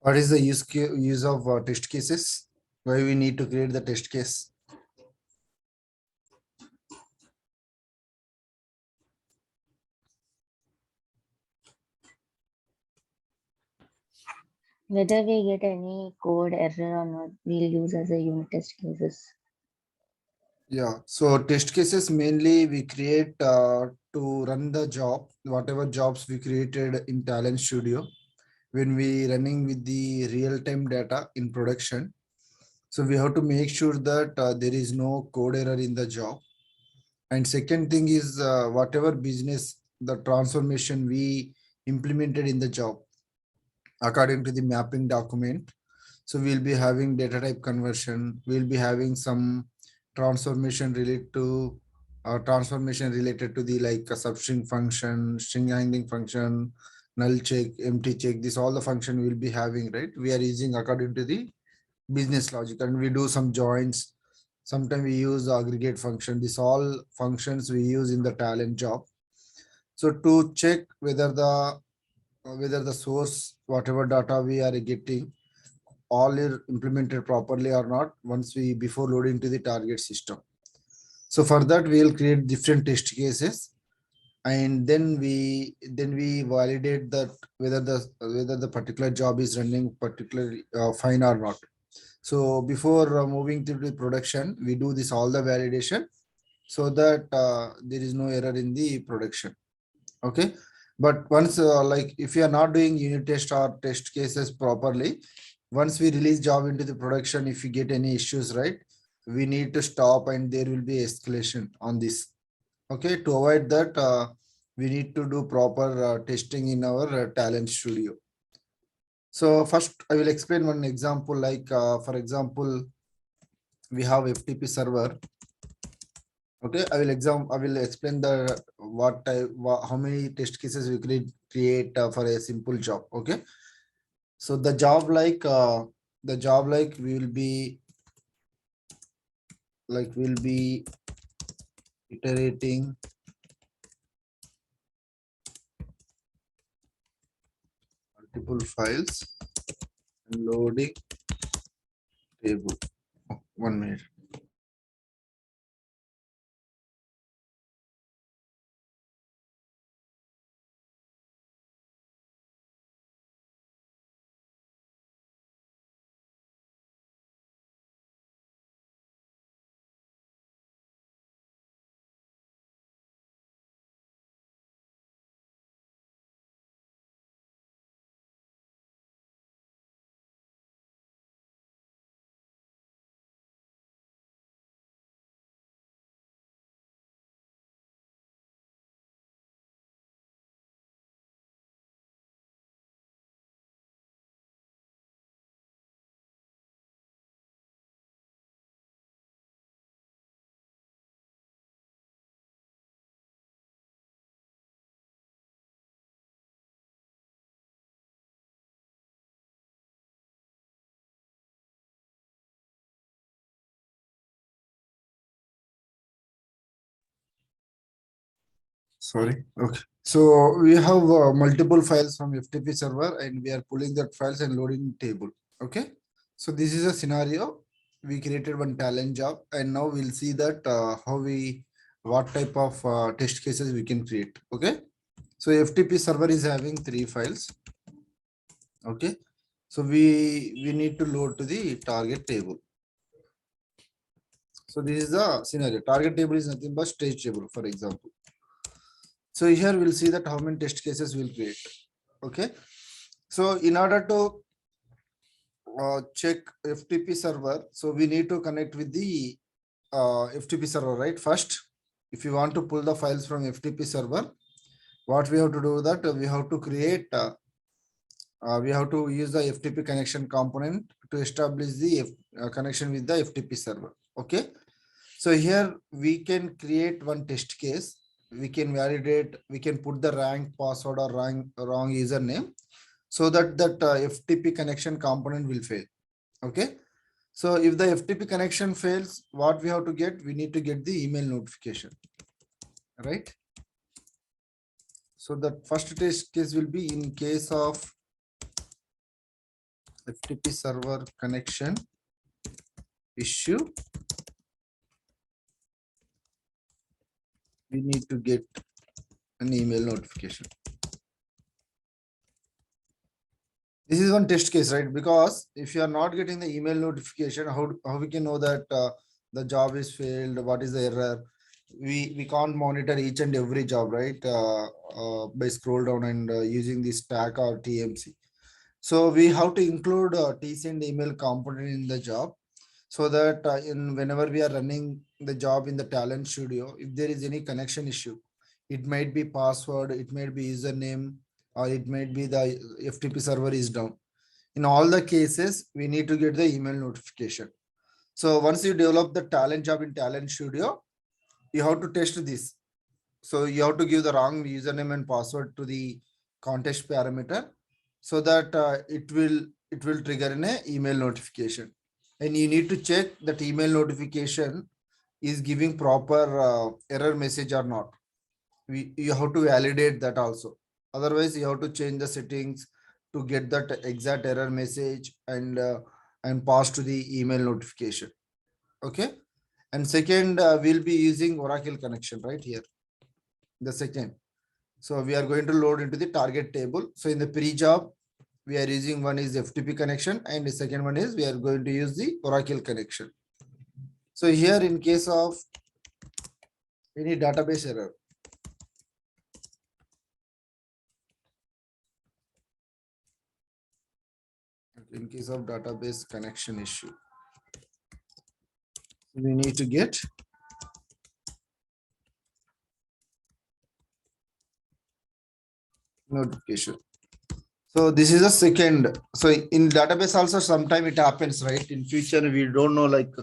What is the use of test cases? Why we need to create the test case? Whether we get any code error or not, we'll use as a unit test cases. Yeah, so test cases mainly we create to run the job, whatever jobs we created in Talent Studio when we running with the real-time data in production. So we have to make sure that there is no code error in the job. And second thing is whatever business, the transformation we implemented in the job according to the mapping document. So we'll be having data type conversion. We'll be having some transformation related to the like a substring function, string handling function, null check, empty check. This all the function we'll be having, right? We are using according to the business logic, and we do some joins. Sometimes we use the aggregate function. This all functions we use in the talent job. So to check whether the source, whatever data we are getting, all are implemented properly or not once we before loading to the target system. So for that we will create different test cases, and then we validate that whether the particular job is running particularly fine or not. So before moving to the production, we do this all the validation so that there is no error in the production. Okay, but once like if you are not doing unit test or test cases properly, once we release job into the production, if you get any issues, right, we need to stop and there will be escalation on this. Okay, to avoid that, we need to do proper testing in our talent studio. So first I will explain one example, like for example we have FTP server. Okay, I will explain the how many test cases we create for a simple job. Okay, so the job like we will be iterating multiple files and loading table. Oh, 1 minute. Sorry. Okay. So we have multiple files from FTP server and we are pulling that files and loading table. Okay. So this is a scenario. We created one talent job and now we'll see that what type of test cases we can create. Okay. So FTP server is having 3 files. Okay. So we need to load to the target table. So this is the scenario. Target table is nothing but stage table, for example. So here we'll see that how many test cases we'll create. Okay. So in order to check FTP server, so we need to connect with the FTP server, right? First, if you want to pull the files from FTP server, what we have to do that we have to use the FTP connection component to establish the connection with the FTP server. Okay. So here we can create one test case. We can validate, we can put the rank password or wrong username so that FTP connection component will fail. Okay. So if the FTP connection fails, what we have to get? We need to get the email notification, right? So the first test case will be in case of FTP server connection issue, we need to get an email notification. This is one test case, right? Because if you are not getting the email notification, how we can know that the job is failed? What is the error? We can't monitor each and every job, right? By scroll down and using this stack or TMC. So we have to include tsend email component in the job, so that in whenever we are running the job in the Talent Studio, if there is any connection issue, it might be password, it might be username, or it might be the FTP server is down. In all the cases, we need to get the email notification. So once you develop the Talent job in Talent Studio, you have to test this. So you have to give the wrong username and password to the context parameter, so that it will trigger an email notification. And you need to check that email notification is giving proper error message or not. You have to validate that also. Otherwise, you have to change the settings to get that exact error message and pass to the email notification. Okay. And second, we'll be using Oracle connection right here. The second. So we are going to load into the target table. So in the pre-job, we are using one is FTP connection, and the second one is we are going to use the Oracle connection. So here in case of any database error, in case of database connection issue, we need to get notification. So this is a second. So in database also sometime it happens, right? In future, we don't know, like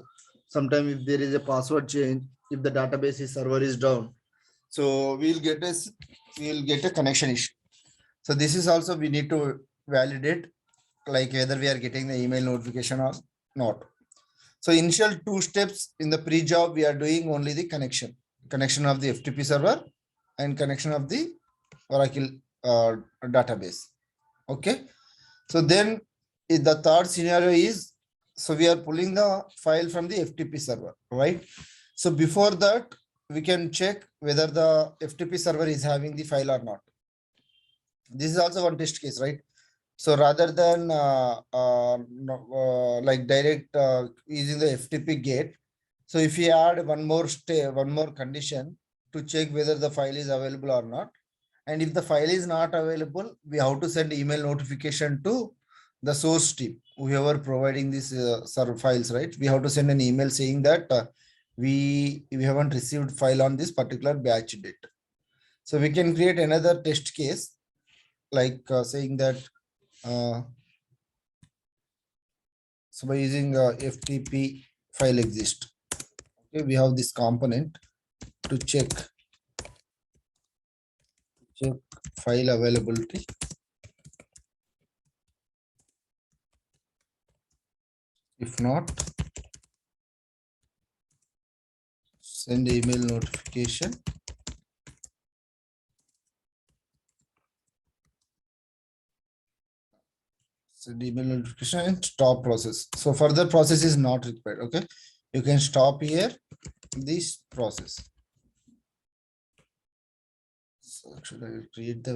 sometime if there is a password change, if the database server is down, so we'll get a connection issue. So this is also we need to validate, like whether we are getting the email notification or not. So initial two steps in the pre-job, we are doing only the connection of the FTP server and connection of the Oracle database. Okay. So then the third scenario is, so we are pulling the file from the FTP server, right? So before that, we can check whether the FTP server is having the file or not. This is also one test case, right? So rather than like direct using the FTP gate, so if we add one more step, one more condition to check whether the file is available or not, and if the file is not available, we have to send email notification to the source team, whoever providing these server files, right? We have to send an email saying that we haven't received file on this particular batch date. So we can create another test case, like saying that so by using FTP file exist, okay, we have this component to check file availability. If not, send email notification. Send email notification and stop process. So further process is not required. Okay, you can stop here this process. So actually, I will create the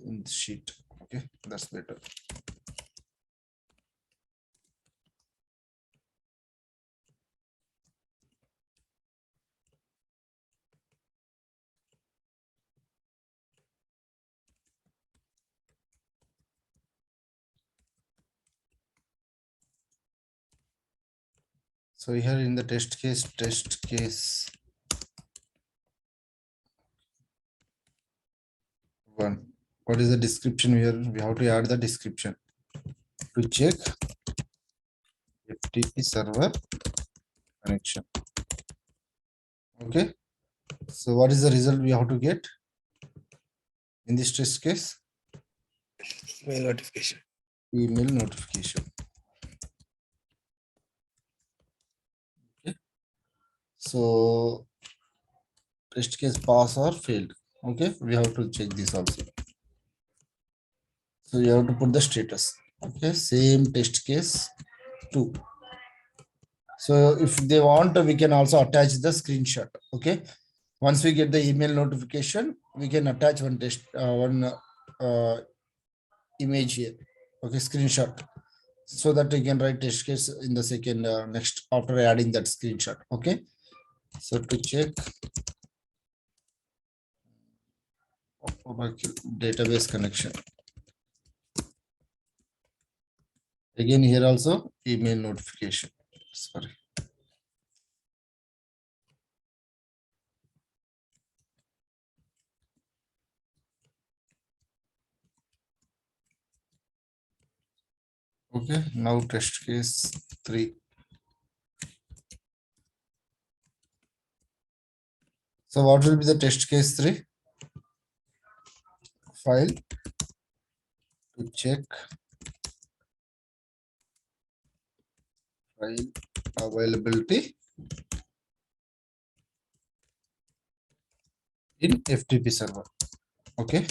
in the sheet. Okay, that's better. So here in the test case one, what is the description here? We have to add the description to check FTP server connection. Okay, so what is the result we have to get in this test case? Email notification. Email notification. Okay, so test case pass or failed. Okay, we have to check this also. So you have to put the status. Okay, same test case 2. So if they want, we can also attach the screenshot. Okay, once we get the email notification, we can attach one image here. Okay, screenshot, so that we can write test case in the second next after adding that screenshot. Okay, so to check database connection, again here also email notification. Sorry. Okay, now test case 3. So what will be the test case 3? File to check file availability in FTP server. Okay.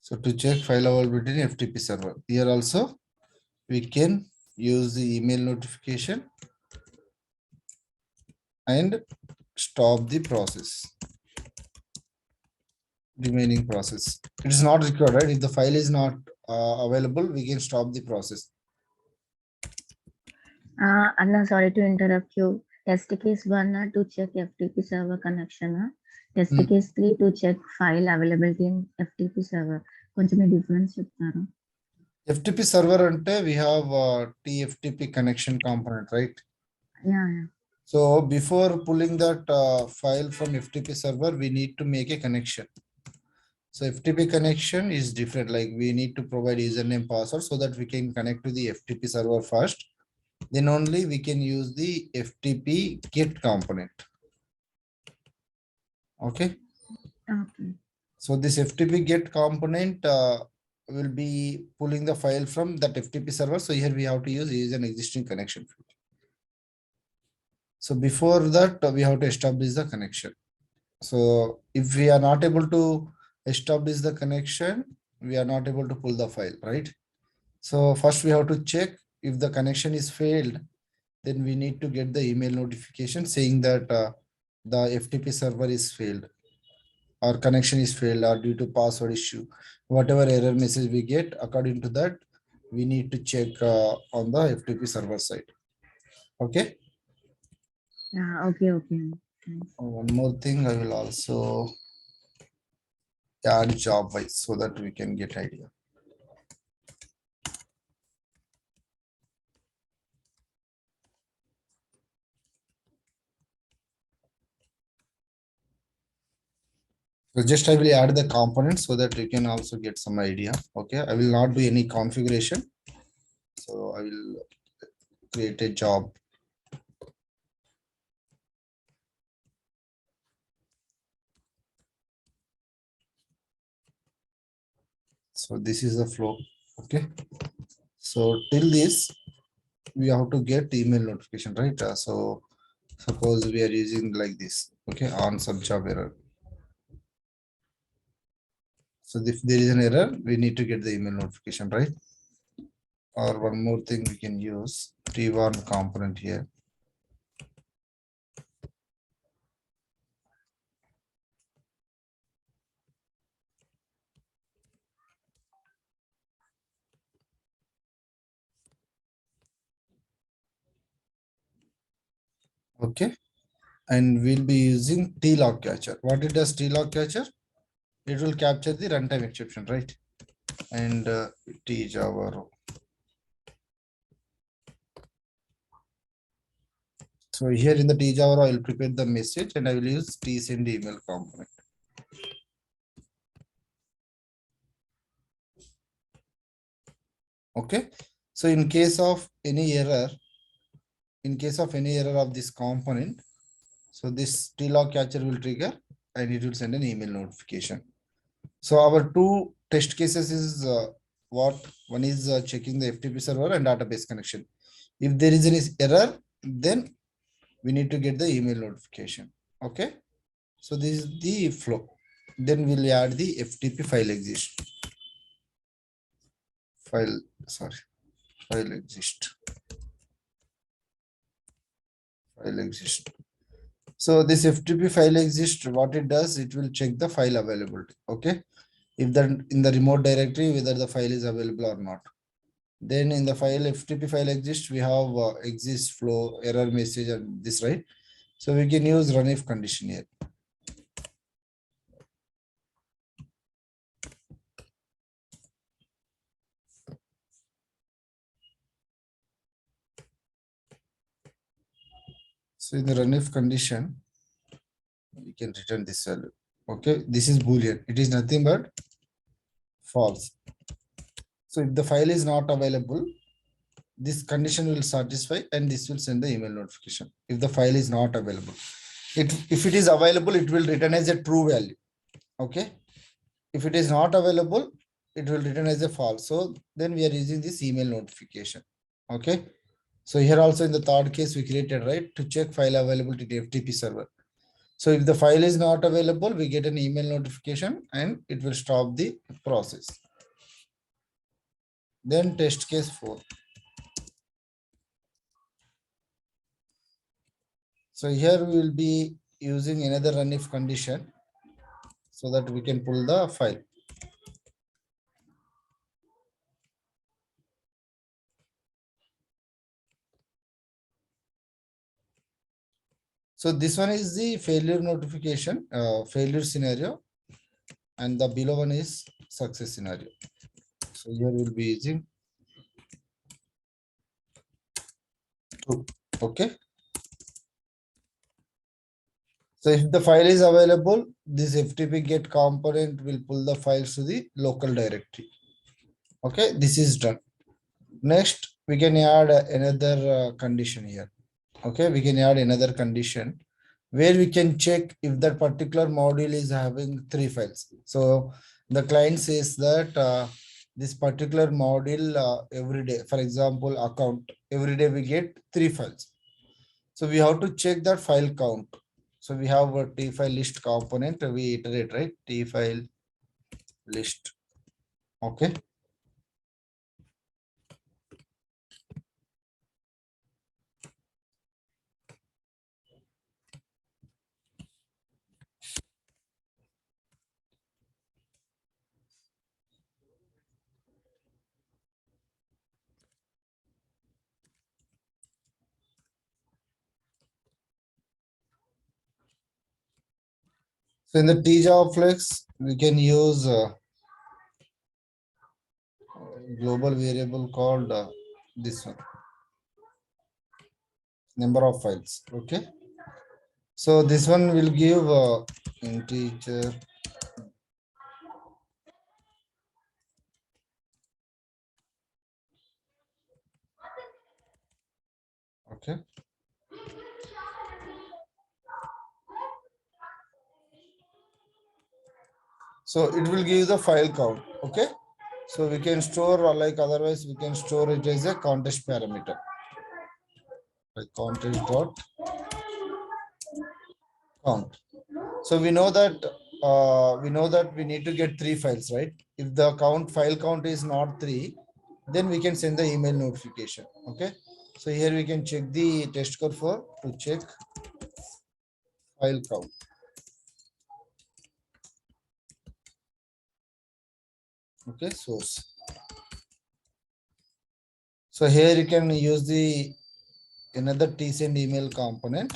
So to check file availability in FTP server, here also we can use the email notification and stop the process, remaining process. It is not required, right? If the file is not available, we can stop the process. Anna, sorry to interrupt you. Test case 1 to check FTP server connection. Test case 3 to check file availability in FTP server. కొంచెం difference చెప్తారా? FTP server ante we have TFTP connection component, right? Yeah. So before pulling that file from FTP server, we need to make a connection. So FTP connection is different. Like we need to provide username, password, so that we can connect to the FTP server first. Then only we can use the FTP get component. Okay. Okay. So this FTP get component will be pulling the file from that FTP server. So here we have to use an existing connection. So before that, we have to establish the connection. So if we are not able to establish the connection, we are not able to pull the file, right? So first we have to check if the connection is failed. Then we need to get the email notification saying that the FTP server is failed, or connection is failed, or due to password issue. Whatever error message we get, according to that, we need to check on the FTP server side. Okay. Yeah. Okay. One more thing, I will also add job wise so that we can get idea. So just I will add the components so that you can also get some idea. Okay, I will not do any configuration. So I will create a job. So this is the flow. Okay. So till this, we have to get email notification, right? So suppose we are using like this. Okay, on sub job error. So if there is an error, we need to get the email notification, right? Or one more thing, we can use T1 component here. Okay, and we'll be using T-log catcher. What it does, T-log catcher? It will capture the runtime exception, right? And T Java row. So here in the T Java row, I will prepare the message and I will use T send email component. Okay. So in case of any error, of this component, so this T-log catcher will trigger and it will send an email notification. So our two test cases is what? One is checking the FTP server and database connection. If there is any error, then we need to get the email notification. Okay. So this is the flow. Then we'll add the FTP file file, sorry, file exist. File exist. So this FTP file exists. What it does, it will check the file availability. Okay. If that in the remote directory, whether the file is available or not. Then in the file FTP file exists, we have exist flow error message and this, right? So we can use run if condition here. So in the run if condition, we can return this value. Okay, this is Boolean. It is nothing but false. So if the file is not available, this condition will satisfy and this will send the email notification. If the file is not available, if it is available, it will return as a true value. Okay. If it is not available, it will return as a false. So then we are using this email notification. Okay. So here also in the third case we created, right, to check file availability to FTP server. So if the file is not available, we get an email notification and it will stop the process. Then test case 4. So here we will be using another run if condition so that we can pull the file. So this one is the failure notification, failure scenario, and the below one is success scenario. So here we'll be using 2. Okay. So if the file is available, this FTP get component will pull the files to the local directory. Okay, this is done. Next, we can add another condition here. Okay, we can add another condition where we can check if that particular module is having 3 files. So the client says that this particular module every day, for example, account, every day we get 3 files. So we have to check that file count. So we have a T file list component, we iterate, right? T file list. Okay. So in the T-Java flex, we can use global variable called this one, number of files. Okay. So this one will give integer. Okay. So it will give the file count. Okay. So we can store, or like otherwise we can store it as a context parameter. Like context dot count. So we know that we need to get 3 files, right? If the file count is not 3, then we can send the email notification. Okay. So here we can check the test code for to check file count. Okay, source. So here you can use the another tsend email component.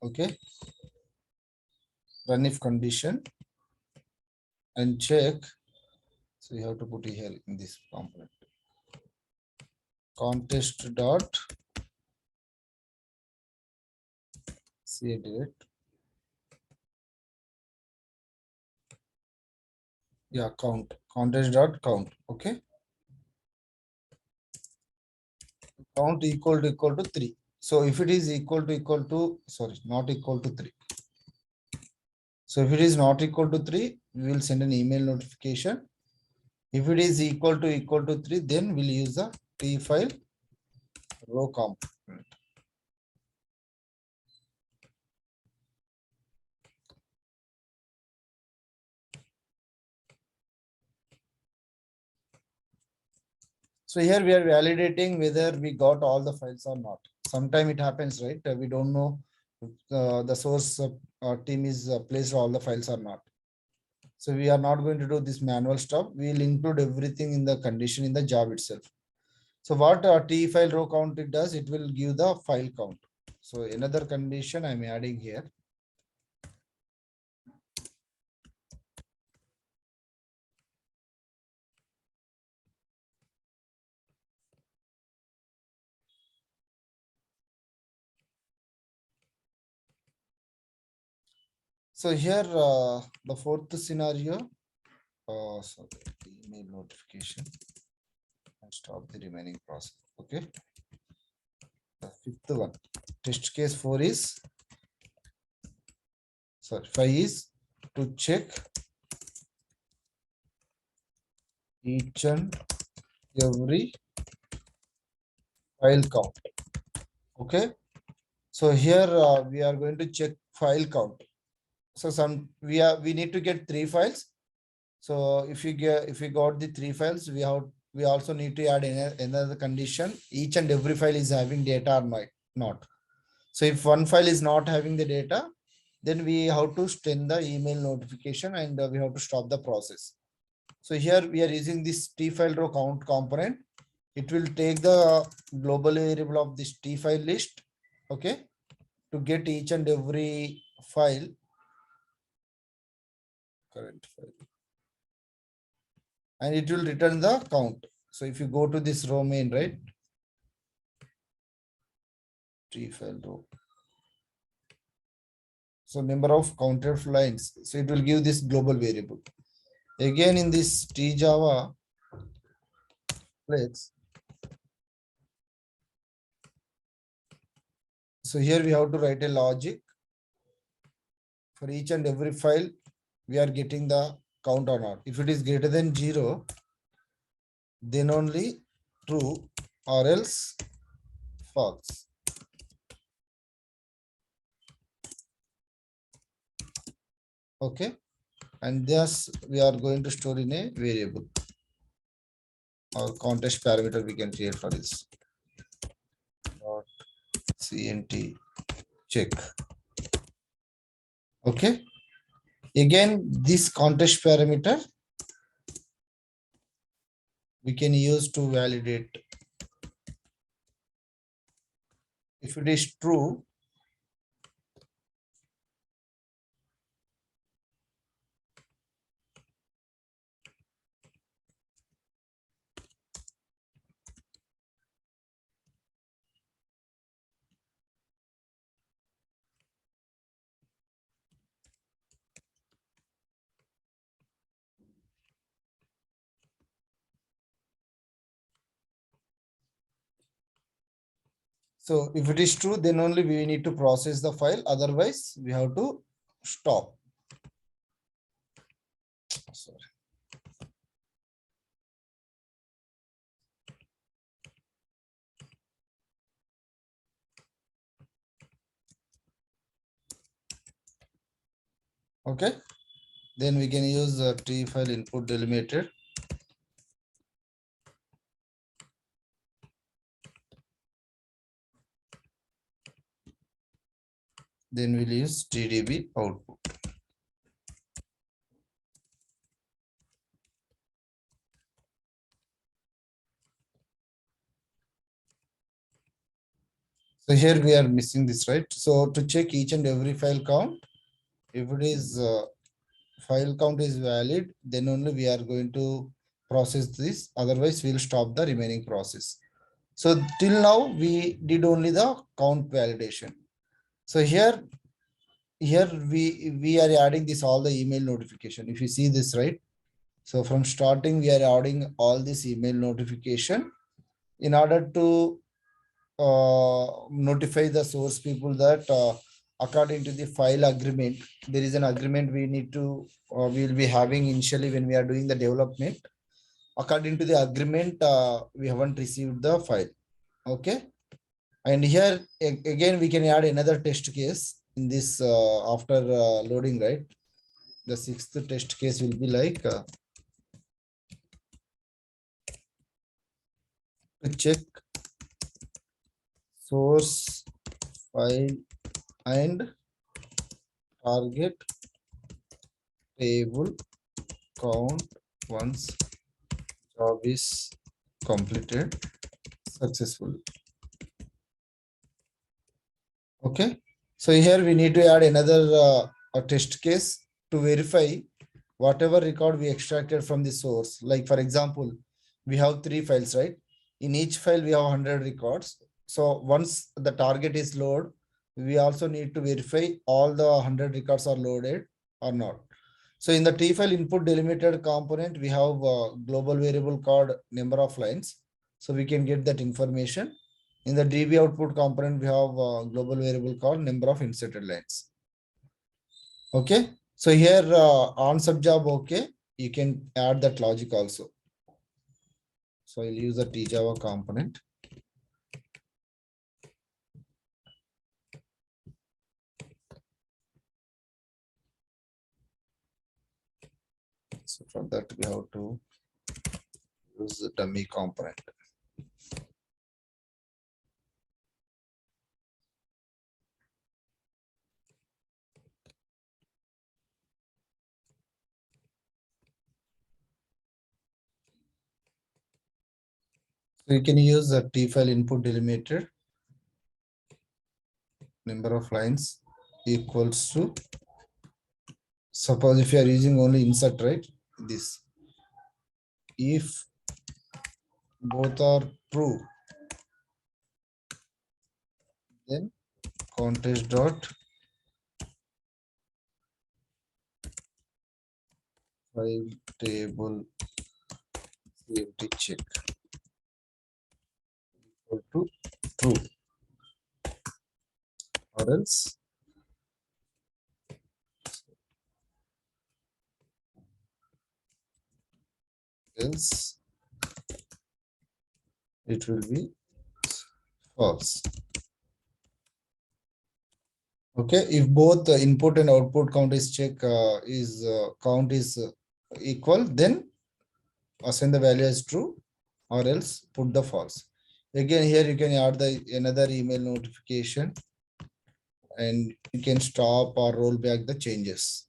Okay. Run if condition and check. So you have to put it here in this component. Contest dot cdate. Yeah, count. Contest dot count. Okay. Count equal to 3. So if it is equal to sorry, not equal to 3. So if it is not equal to 3, we will send an email notification. If it is equal to 3, then we'll use the T file row component. So here we are validating whether we got all the files or not. Sometime it happens, right? We don't know the source team is placed all the files or not. So we are not going to do this manual stuff. We will include everything in the condition in the job itself. So what T file row count it does, it will give the file count. So another condition I'm adding here. So here the fourth scenario, so email notification and stop the remaining process. Okay. The fifth one, test case 4 is, sorry, 5 is to check each and every file count. Okay. So here we are going to check file count. So we need to get 3 files. So if we got the 3 files, we also need to add another condition. Each and every file is having data or not. So if one file is not having the data, then we have to send the email notification and we have to stop the process. So here we are using this T file row count component. It will take the global variable of this T file list, okay, to get each and every file, current file, and it will return the count. So if you go to this row main, right, T file row, so number of counted lines, so it will give this global variable. Again in this T Java flex, so here we have to write a logic for each and every file. We are getting the count or not. If it is greater than 0, then only true, or else false. Okay, and thus we are going to store in a variable or context parameter we can create for this. .cnt check. Okay, again this context parameter we can use to validate. If it is true, so if it is true, then only we need to process the file. Otherwise, we have to stop. Sorry. Okay, then we can use the T file input delimiter. Then we'll use TDB output. So here we are missing this, right? So to check each and every file count, if it is file count is valid, then only we are going to process this. Otherwise, we'll stop the remaining process. So till now we did only the count validation. So here we are adding this all the email notification. If you see this, right? So from starting we are adding all this email notification in order to notify the source people that according to the file agreement, there is an agreement we need to we will be having initially when we are doing the development. According to the agreement, we haven't received the file. Okay, and here again we can add another test case in this after loading, right? The sixth test case will be like to check source file and target table count once job is completed successfully. Okay, so here we need to add another a test case to verify whatever record we extracted from the source. Like for example, we have 3 files, right? In each file we have 100 records. So once the target is loaded, we also need to verify all the 100 records are loaded or not. So in the T file input delimited component, we have a global variable called number of lines. So we can get that information. In the DB output component, we have a global variable called number of inserted lines. Okay. So here on sub job, okay, you can add that logic also. So I'll use the tjava component. So for that, we have to use the dummy component. So you can use the T file input delimiter number of lines equals to, suppose if you are using only insert, right? This, if both are true, then contest dot file table empty check equal to true, or else it will be false. Okay, if both the input and output count is count is equal, then assign the value as true, or else put the false. Again, here you can add the another email notification, and you can stop or roll back the changes.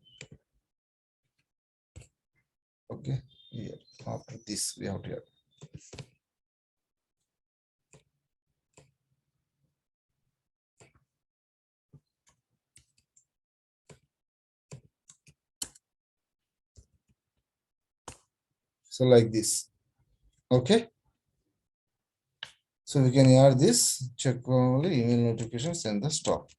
Okay, here after this we have here. So like this. Okay. So we can add this, check only email notifications and the stop.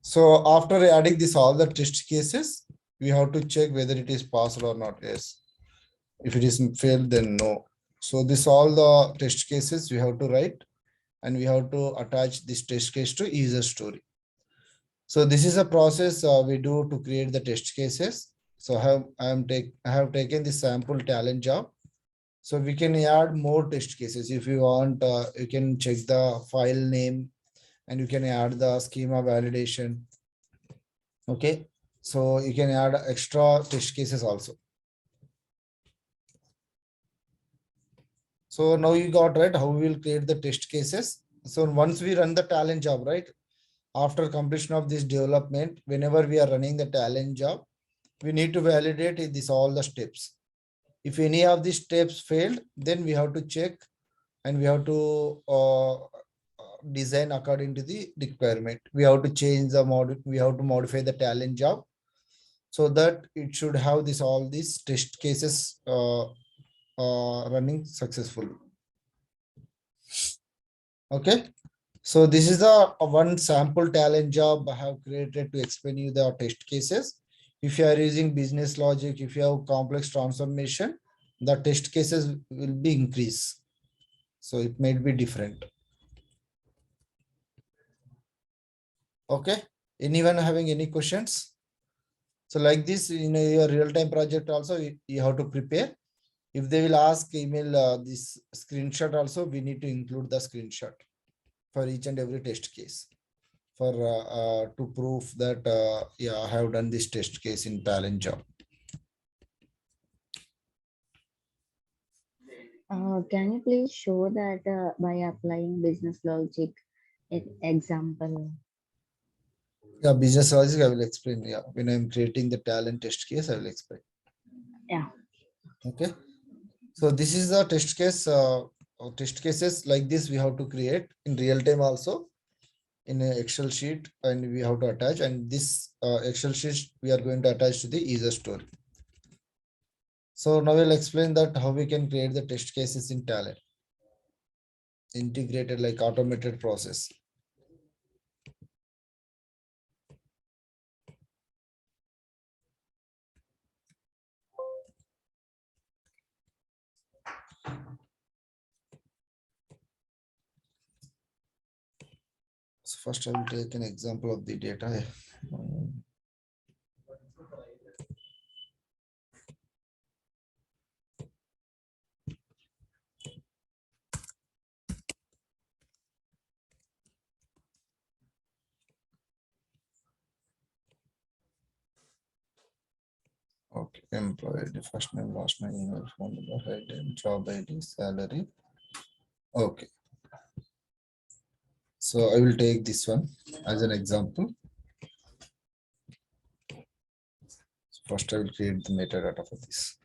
So after adding this, all the test cases, we have to check whether it is passed or not. Yes. If it is failed, then no. So this all the test cases we have to write, and we have to attach this test case to user story. So this is a process we do to create the test cases. So I have taken the sample talent job. So we can add more test cases. If you want, you can check the file name, and you can add the schema validation. Okay. So you can add extra test cases also. So now you got right how we will create the test cases. So once we run the talent job, right? After completion of this development, whenever we are running the talent job, we need to validate this all the steps. If any of these steps failed, then we have to check, and we have to design according to the requirement. We have to change the model. We have to modify the talent job so that it should have this all these test cases running successfully. Okay. So this is the one sample talent job I have created to explain you the test cases. If you are using business logic, if you have complex transformation, the test cases will be increased. So it may be different. Okay. Anyone having any questions? So like this, in your real-time project also, you have to prepare. If they will ask email this screenshot also, we need to include the screenshot for each and every test case for to prove that yeah, I have done this test case in talent job. Can you please show that by applying business logic example? Yeah, business logic, I will explain. Yeah, when I'm creating the talent test case, I will explain. Yeah. Okay. So this is the test case. Test cases like this we have to create in real time also in a Excel sheet, and we have to attach. And this Excel sheet we are going to attach to the user story. So now we'll explain that how we can create the test cases in Talend. Integrated like automated process. So first I will take an example of the data. Okay, employee ID, first name, last name, email, phone number, height, job ID, salary. Okay. So I will take this one as an example. First I will create the metadata for this.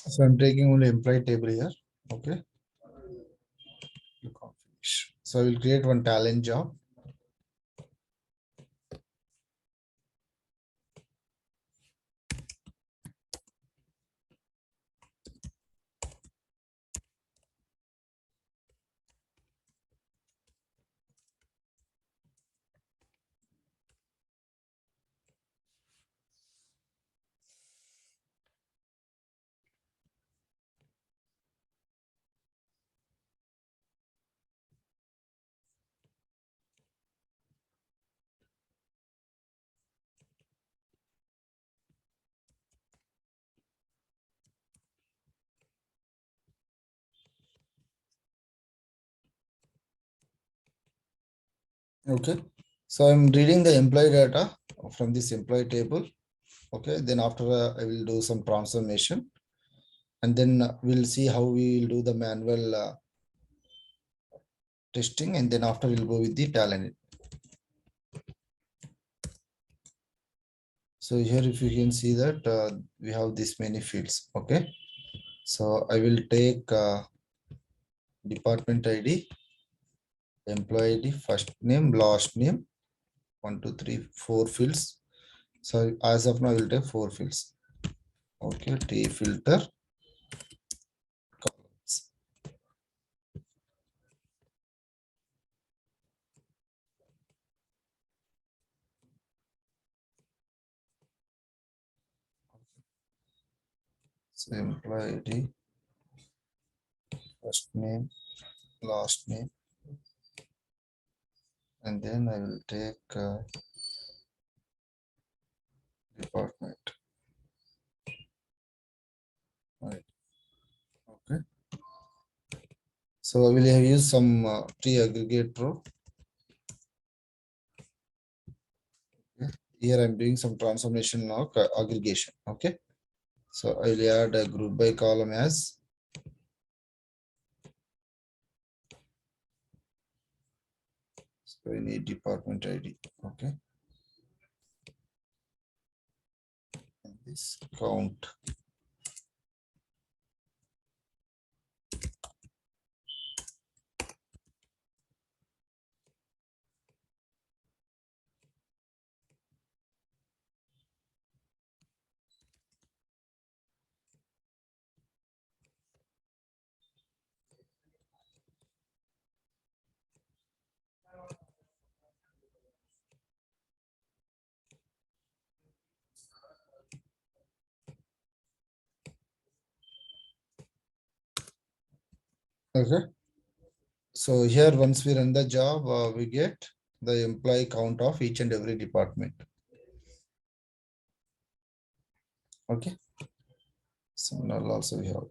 So I'm taking only employee table here. Okay. Click on finish. So I will create one talent job. Okay. So I'm reading the employee data from this employee table. Okay. Then after I will do some transformation, and then we'll see how we will do the manual testing, and then after we'll go with the talent. So here if you can see that we have this many fields. Okay. So I will take department ID, employee ID, first name, last name, 1, 2, 3, 4 fields. So as of now, I will take 4 fields. Okay, T filter. Columns. So employee ID, first name, last name, and then I will take department. Right. Okay. So I will have used some tree aggregate row. Okay. Here I'm doing some transformation of aggregation. Okay. So I will add a group by column as so I need department ID. Okay. this count. Okay. So here, once we run the job, we get the employee count of each and every department. Okay. So now also we have.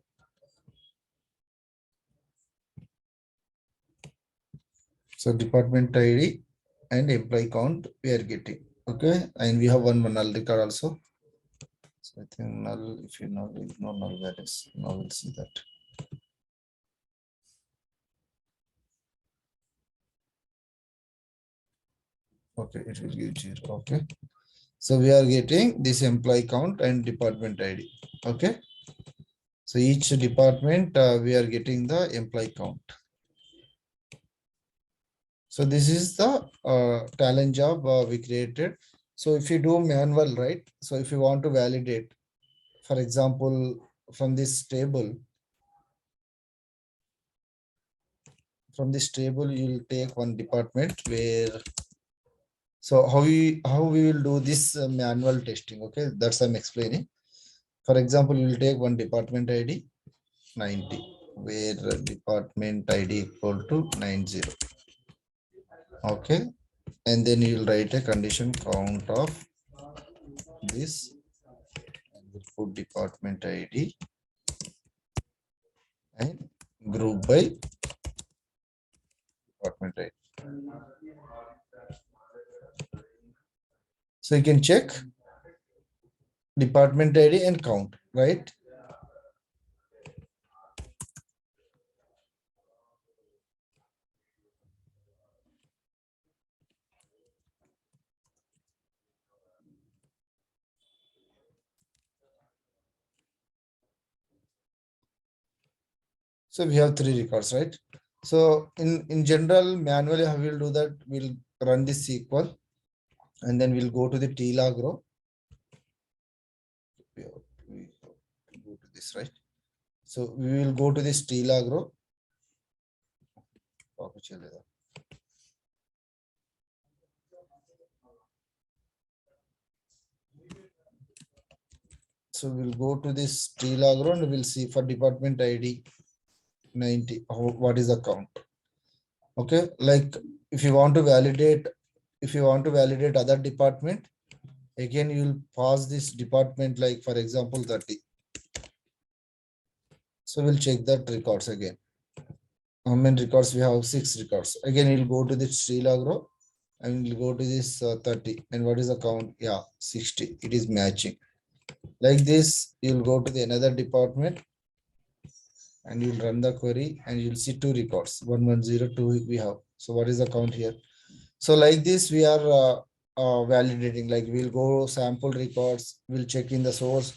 So department ID and employee count we are getting. Okay. And we have one null record also. So I think null, if you know, no null values, now we'll see that. Okay, it will give 0. Okay. So we are getting this employee count and department ID. Okay. So each department we are getting the employee count. So this is the talent job we created. So if you do manual, right? So if you want to validate, for example, from this table, you will take one department where. So how we will do this manual testing? Okay, that's I'm explaining. For example, you will take one department ID 90, where department ID equal to 90. Okay, and then you will write a condition count of this, and we'll put department ID and group by department ID. So you can check department ID and count, right? So we have 3 records, right? So in general, manually, how we'll do that? We'll run this SQL, and then we'll go to the TLog row. We have to go to this, right? So we will go to this TLog row. So we'll go to this TLog row and we'll see for department ID 90, what is the count? Okay, like if you want to validate other department, again you'll pause this department, like for example 30. So we'll check that records again. How many records we have? 6 records. Again, you'll go to this TLog row and we'll go to this 30. And what is the count? Yeah, 60. It is matching. Like this, you'll go to the another department and you'll run the query and you'll see 2 records. 1102 we have. So what is the count here? So like this, we are validating. Like we'll go sample records, we'll check in the source,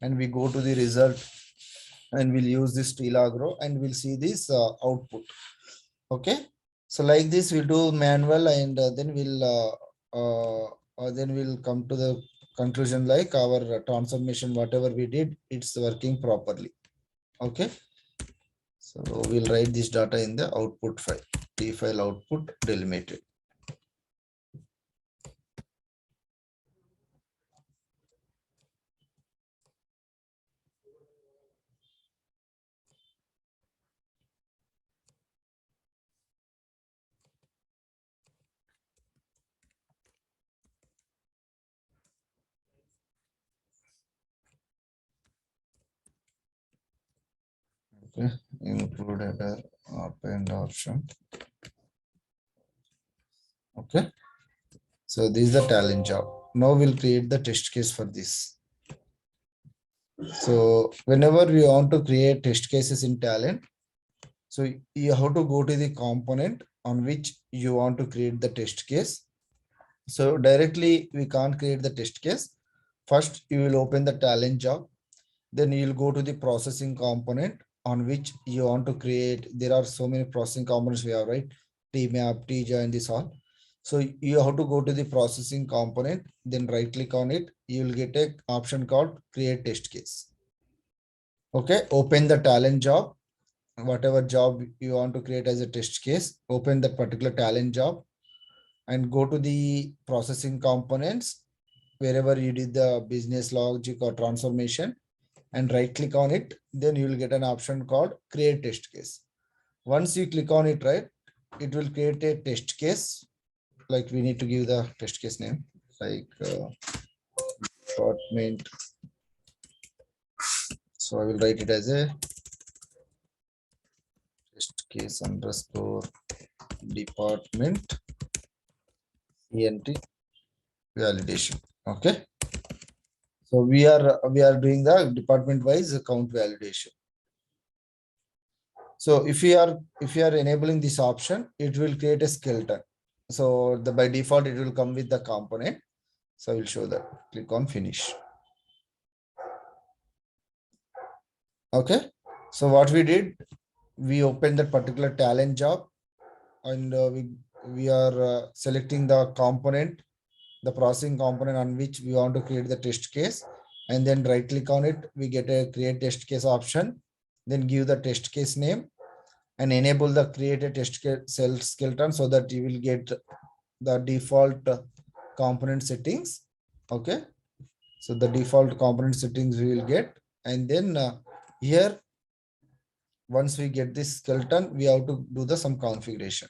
and we go to the result, and we'll use this TLog row and we'll see this output. Okay. So like this, we'll do manual, and then we'll come to the conclusion, like our transformation, whatever we did, it's working properly. Okay. So we'll write this data in the output file, t file output delimited. Okay, included append option. Okay, so this is the talent job. Now we'll create the test case for this. So whenever we want to create test cases in Talend, so you have to go to the component on which you want to create the test case. So directly we can't create the test case. First, you will open the talent job. Then you will go to the processing component on which you want to create. There are so many processing components we have, right? Tmap, tjoin, this all. So you have to go to the processing component, then right click on it. You will get a option called create test case. Okay, open the talent job. Whatever job you want to create as a test case, open that particular talent job and go to the processing components wherever you did the business logic or transformation, and right click on it. Then you will get an option called create test case. Once you click on it, right, it will create a test case. Like we need to give the test case name, like department. So I will write it as a test case underscore department ENT validation. Okay. So we are doing the department wise count validation. So if you are enabling this option, it will create a skeleton. So by default it will come with the component. So I will show that. Click on finish. Okay. So what we did, we opened that particular talent job, and we are selecting the component, the processing component on which we want to create the test case, and then right click on it. We get a create test case option. Then give the test case name and enable the create a test case cell skeleton so that you will get the default component settings. Okay. So the default component settings we will get, and then here once we get this skeleton, we have to do the some configuration.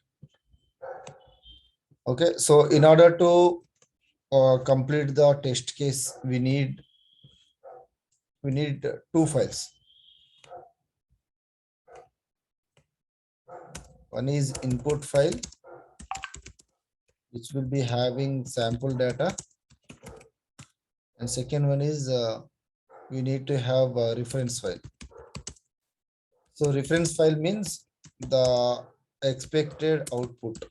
Okay, so in order to complete the test case, we need two files. One is input file, which will be having sample data, and second one is we need to have a reference file. So reference file means the expected output.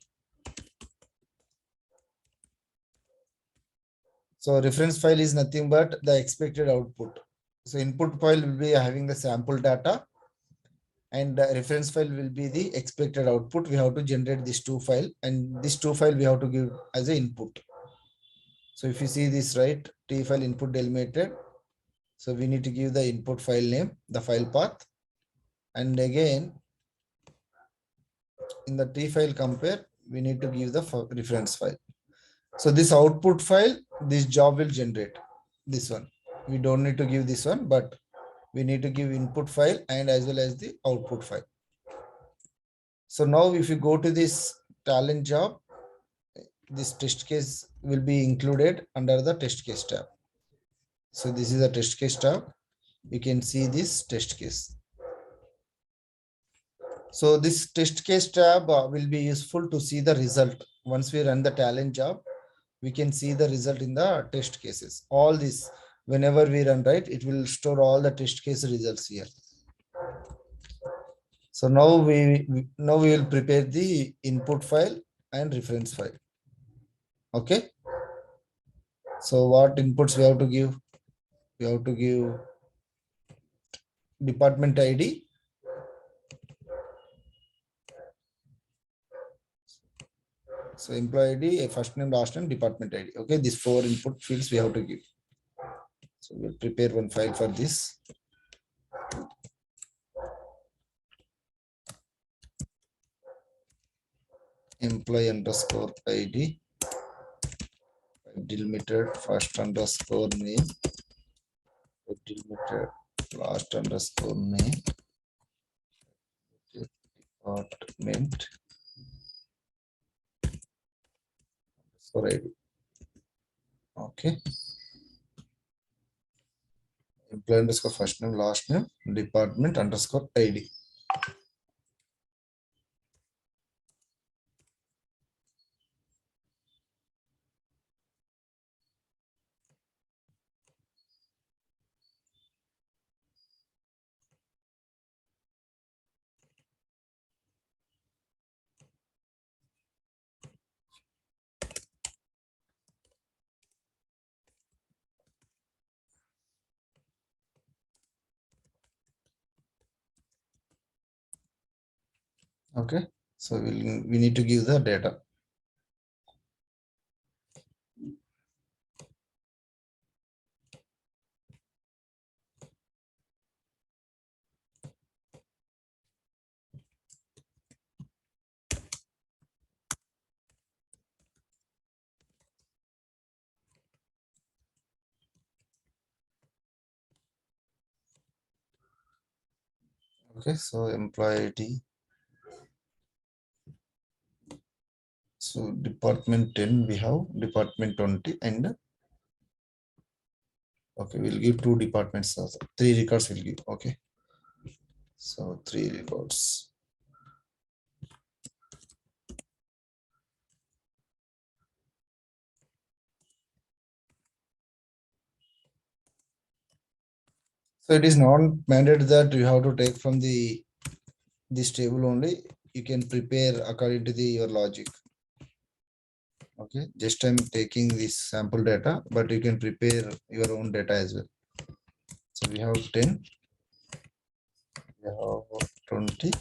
So reference file is nothing but the expected output. So input file will be having the sample data, and the reference file will be the expected output. We have to generate these two file, and this two file we have to give as an input. So if you see this, right, T file input delimited. So we need to give the input file name, the file path, and again in the T file compare, we need to give the reference file. So this output file, this job will generate this one. We don't need to give this one, but we need to give input file and as well as the output file. So now if you go to this talent job, this test case will be included under the test case tab. So this is a test case tab. You can see this test case. So this test case tab will be useful to see the result. Once we run the talent job, we can see the result in the test cases. All this, whenever we run, right, it will store all the test case results here. So now we will prepare the input file and reference file. Okay. So what inputs we have to give? We have to give department ID. So employee ID, a first name, last name, department ID. Okay, these four input fields we have to give. So we'll prepare one file for this. Employee underscore ID, delimited first underscore name, delimited last underscore name, department underscore ID. Okay. Employee underscore first name, last name, department underscore ID. Okay, so we need to give the data. Okay, so employee ID. So department 10, we have department 20 and okay, we'll give two departments, also. Three records will give. Okay, so three records. So it is not mandated that you have to take from this table only. You can prepare according to your logic. Okay, just I'm taking this sample data, but you can prepare your own data as well. So we have 10, we have 20,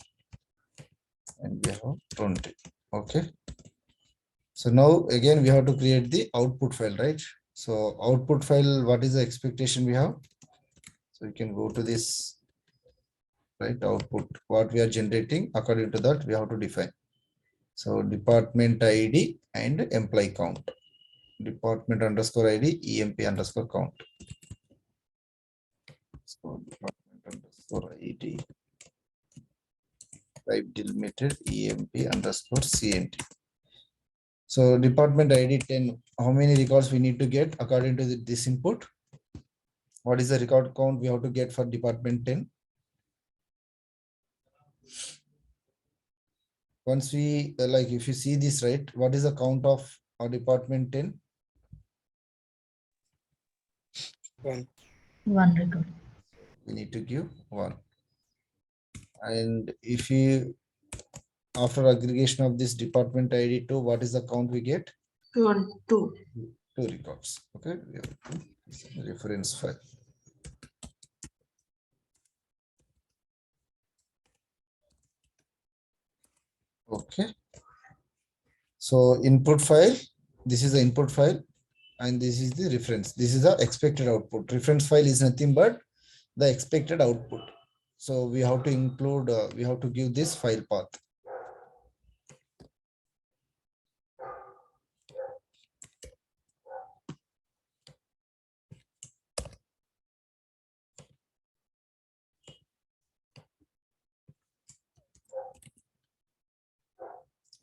and we have 20. Okay. So now again we have to create the output file, right? So output file, what is the expectation we have? So you can go to this, right? Output, what we are generating, according to that we have to define. So department ID and employee count. Department underscore ID, EMP underscore count. So department underscore ID, type delimited EMP underscore CNT. So department ID 10, how many records we need to get according to this input? What is the record count we have to get for department 10? Once we like, if you see this, right, what is the count of our department 10? 1. One record. We need to give 1. And if you, after aggregation of this department ID 2, what is the count we get? 2. 2 records. Okay, we have to reference file. Okay, so input file, this is the input file, and this is the reference. This is the expected output. Reference file is nothing but the expected output. So we have to include, we have to give this file path.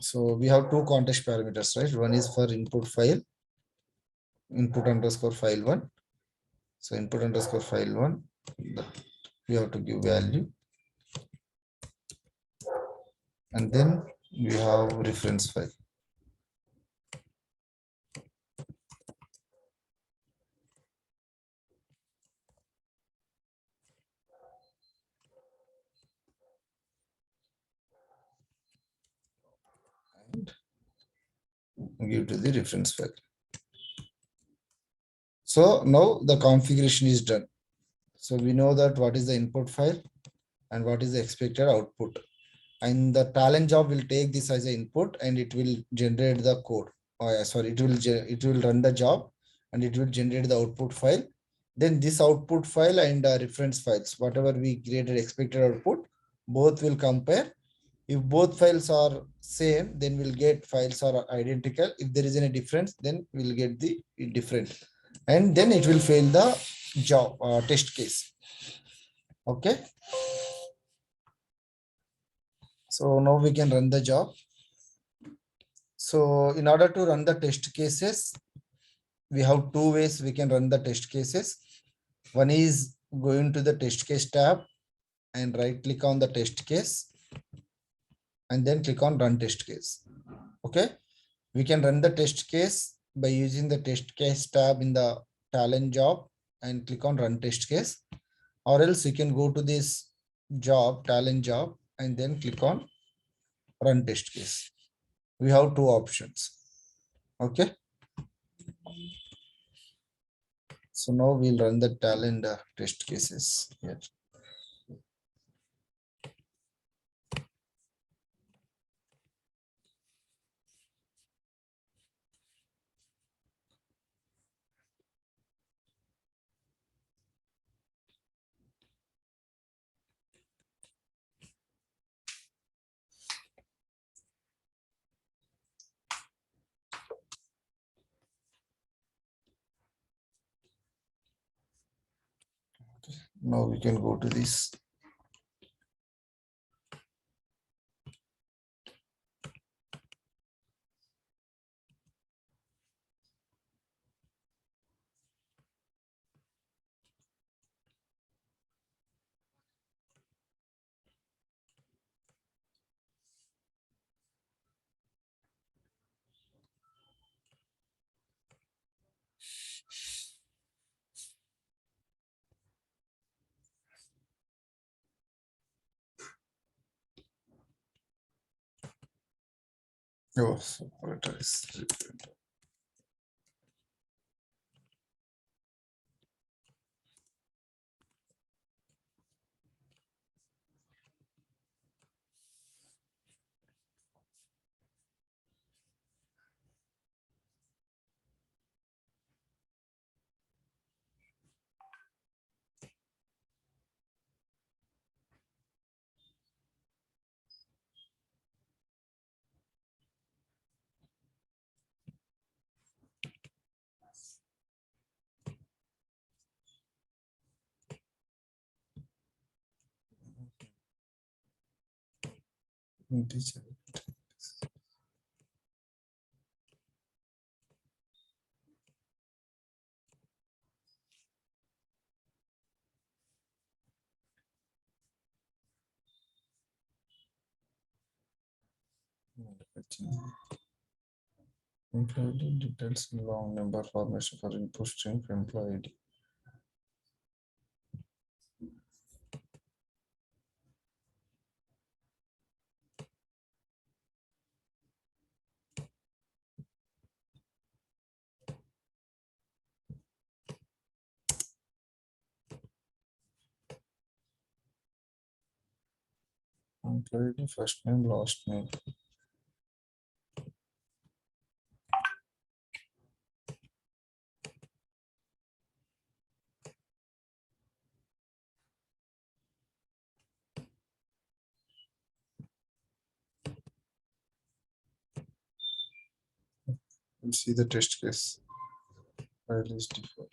So we have two context parameters, right? One is for input file, input underscore file 1. So input underscore file 1, we have to give value. And then we have reference file. And give to the reference file. So now the configuration is done. So we know that what is the input file and what is the expected output. And the talent job will take this as an input and it will generate the code. Sorry, it will run the job and it will generate the output file. Then this output file and reference files, whatever we created expected output, both will compare. If both files are same, then we'll get files are identical. If there is any difference, then we'll get the different. And then it will fail the job test case. Okay. So now we can run the job. So in order to run the test cases, we have two ways we can run the test cases. One is going to the test case tab and right click on the test case and then click on run test case. Okay. We can run the test case by using the test case tab in the talent job and click on run test case, or else you can go to this job, talent job, and then click on run test case. We have two options. Okay. So now we'll run the talent test cases here. Now we can go to this. Oh, separator is different. Integer. Employee details long number formation for input string for employee ID. Employee ID first name, last name. We'll see the test case. File is default.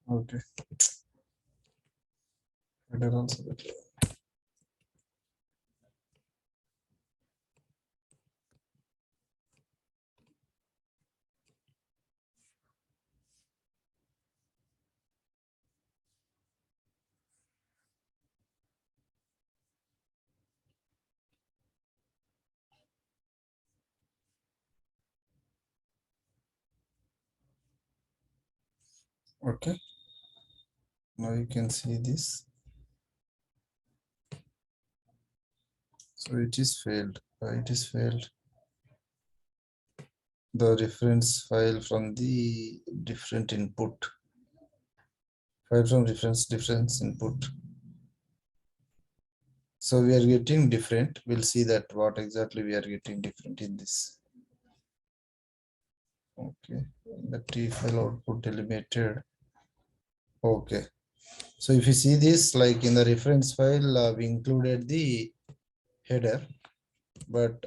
Okay. Header also there. Okay. Now you can see this. So it is failed. It is failed. The reference file from the different input. File from difference input. So we are getting different. We'll see that what exactly we are getting different in this. Okay. The T file output delimited. Okay. So if you see this, like in the reference file, we included the header, but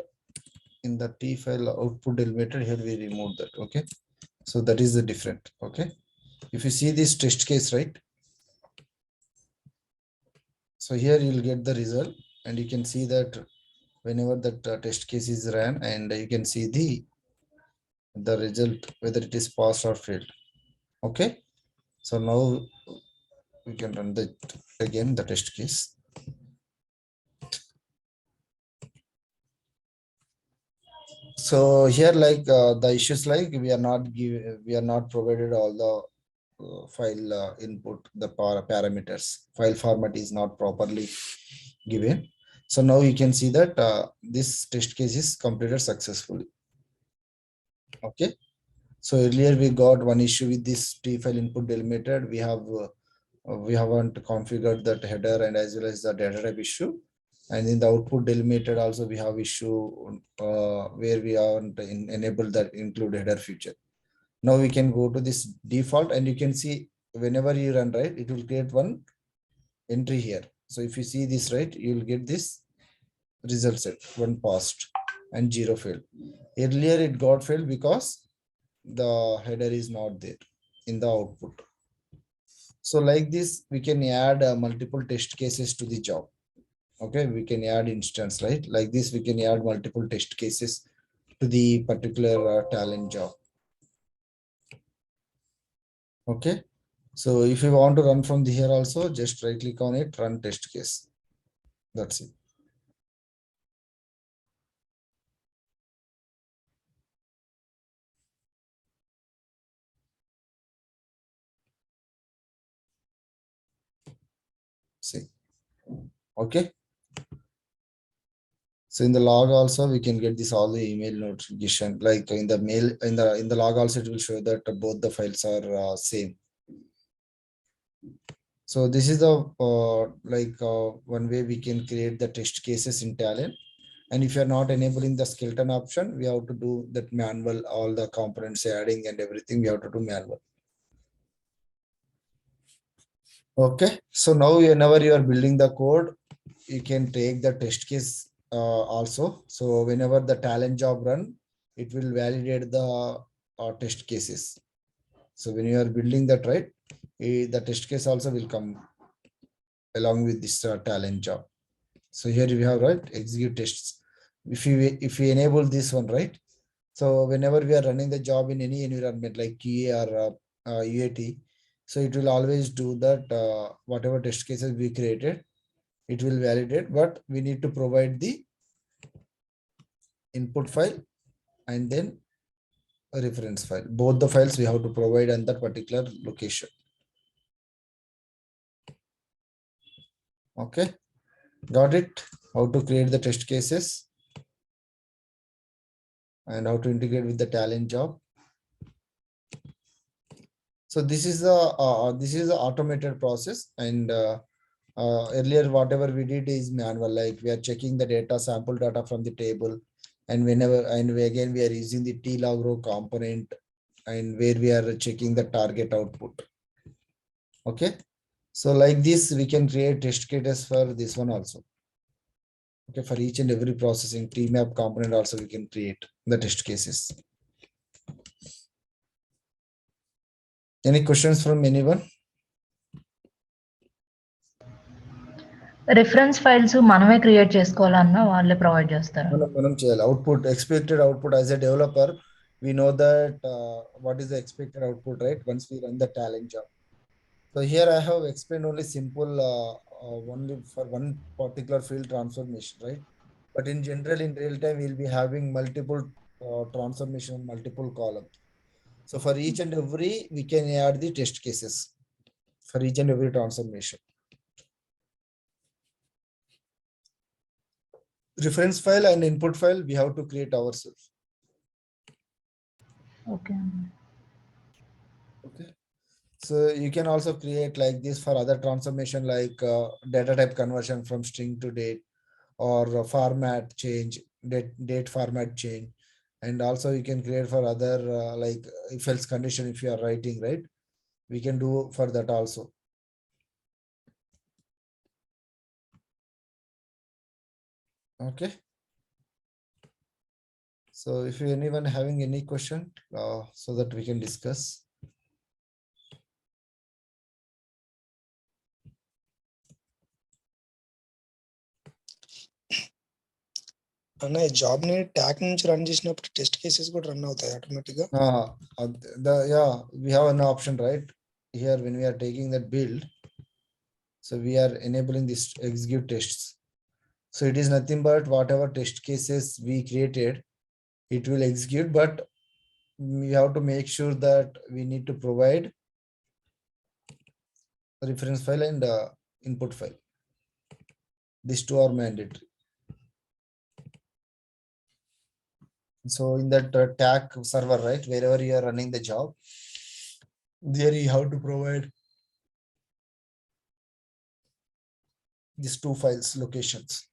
in the T file output delimited, here we remove that. Okay. So that is the different. Okay. If you see this test case, right? So here you'll get the result, and you can see that whenever that test case is ran, and you can see the result, whether it is passed or failed. Okay. So now we can run the again the test case. So here, like the issues, like we are not provided all the file input, the parameters. File format is not properly given. So now you can see that this test case is completed successfully. Okay. So earlier we got one issue with this T file input delimited. We haven't configured that header and as well as the data type issue. And in the output delimited also we have issue where we haven't enabled that include header feature. Now we can go to this default and you can see whenever you run, right, it will create one entry here. So if you see this, right, you will get this result set, one passed and 0 failed. Earlier it got failed because the header is not there in the output. So like this, we can add multiple test cases to the job. Okay, we can add instance, right? Like this, we can add multiple test cases to the particular talent job. Okay, so if you want to run from the here also, just right click on it, run test case. That's it. See, okay. So in the log also we can get this all the email notification. Like in the mail in the log also it will show that both the files are same. So this is the one way we can create the test cases in Talend. And if you are not enabling the skeleton option, we have to do that manual, all the components adding and everything we have to do manual. Okay, so now whenever you are building the code, you can take the test case also. So whenever the Talend job run, it will validate the test cases. So when you are building that, right, the test case also will come along with this Talend job. So here we have, right, execute tests. If we enable this one, right, so whenever we are running the job in any environment like QA or UAT, so it will always do that whatever test cases we created, it will validate, but we need to provide the input file and then a reference file. Both the files we have to provide on that particular location. Okay, got it? How to create the test cases and how to integrate with the Talend job. So this is the automated process, and earlier whatever we did is manual, like we are checking the data, sample data from the table, and again we are using the tlog row component, and where we are checking the target output. Okay, so like this we can create test cases for this one also. Okay, for each and every processing tmap component also we can create the test cases. Any questions from anyone? Reference files మనమే create చేసుకోవాలన్నా వాళ్ళే provide చేస్తారు. మనం చేయాలి. Output, expected output as a developer, we know that what is the expected output, right? Once we run the Talend job. So here I have explained only simple only for one particular field transformation, right? But in general, in real time, we'll be having multiple transformation, multiple columns. So for each and every, we can add the test cases for each and every transformation. Reference file and input file we have to create ourselves. Okay. Okay. So you can also create like this for other transformation, like data type conversion from string to date, or format change, date format change. And also you can create for other like if else condition, if you are writing, right, we can do for that also. Okay. So if anyone having any question, so that we can discuss. అన్న ఈ job ని tag నుంచి run చేసినప్పుడు test cases కూడా run అవుతాయి automatic గా. Yeah, we have an option right here when we are taking that build. So we are enabling this execute tests. So it is nothing but whatever test cases we created, it will execute, but we have to make sure that we need to provide reference file and input file. These two are mandatory. So in that tag server, right, wherever you are running the job, there you have to provide these two files locations.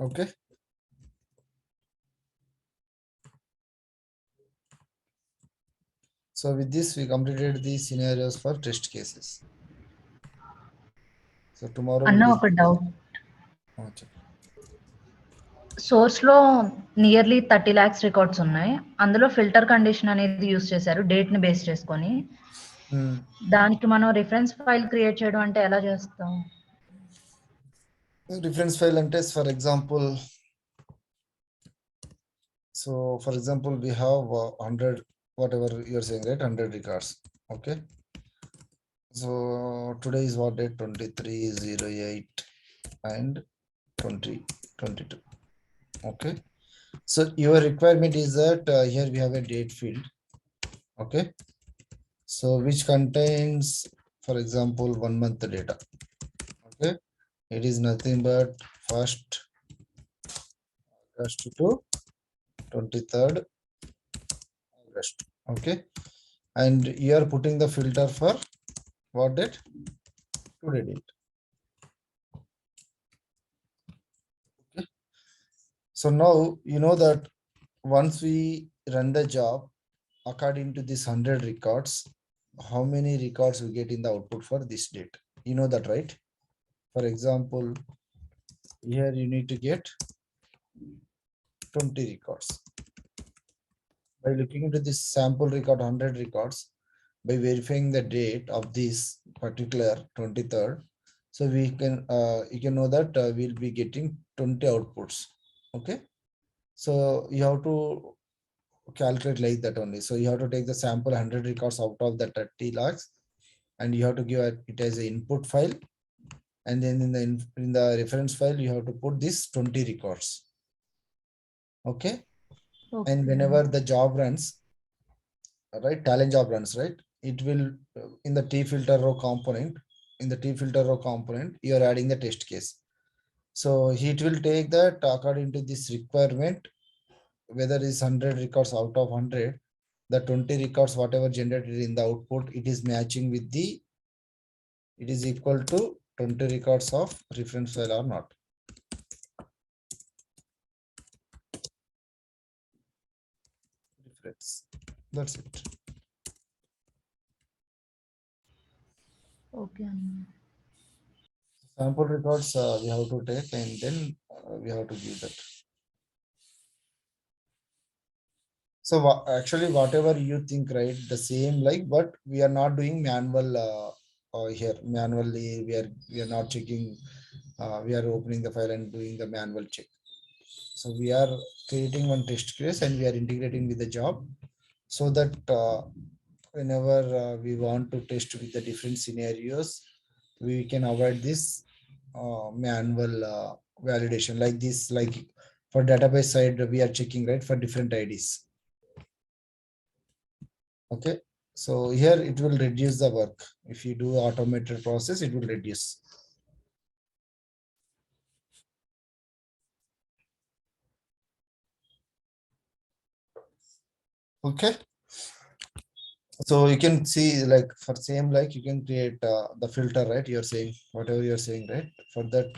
Okay. So with this, we completed the scenarios for test cases. So tomorrow అన్న we'll ఒక doubt, discuss. Source లో nearly 30 lakhs records ఉన్నాయి. అందులో filter condition అనేది use చేశారు date ని base చేసుకొని. దానికి మనం రిఫరెన్స్ ఫైల్ క్రియేట్ చేయడం అంటే ఎలా చేస్తాం? Reference file and test, for example. So for example, we have 100, whatever you're saying, right? 100 records. Okay. So today is what date? 23/08 and 2022. Okay. So your requirement is that here we have a date field. Okay. So which contains, for example, 1 month data. Okay. It is nothing but 1st August to 23rd August. Okay. And you are putting the filter for what date? Today date. Okay. So now you know that once we run the job according to this 100 records, how many records we get in the output for this date? You know that, right? For example, here you need to get 20 records. By looking into this sample record 100 records, by verifying the date of this particular 23rd, so we can you can know that we'll be getting 20 outputs. Okay. So you have to calculate like that only. So you have to take the sample 100 records out of the 30 lakhs and you have to give it as an input file, and then in the reference file you have to put this 20 records. Okay. And whenever the job runs, right, talent job runs, right, it will in the T filter row component, you are adding the test case. So it will take that according to this requirement, whether it's 100 records out of 100, the 20 records whatever generated in the output, it is matching with the, it is equal to 20 records of reference file or not. Reference. That's it. Okay అన్న. Sample records we have to take and then we have to give that. So actually whatever you think, right, the same like, but we are not doing manual here. Manually we are not checking, we are opening the file and doing the manual check. So we are creating one test case and we are integrating with the job, so that whenever we want to test with the different scenarios, we can avoid this manual validation like this. Like for database side, we are checking, right, for different IDs. Okay. So here it will reduce the work. If you do automated process, it will reduce. Okay. So you can see, like for same, like you can create the filter, right? You're saying whatever you're saying, right? For that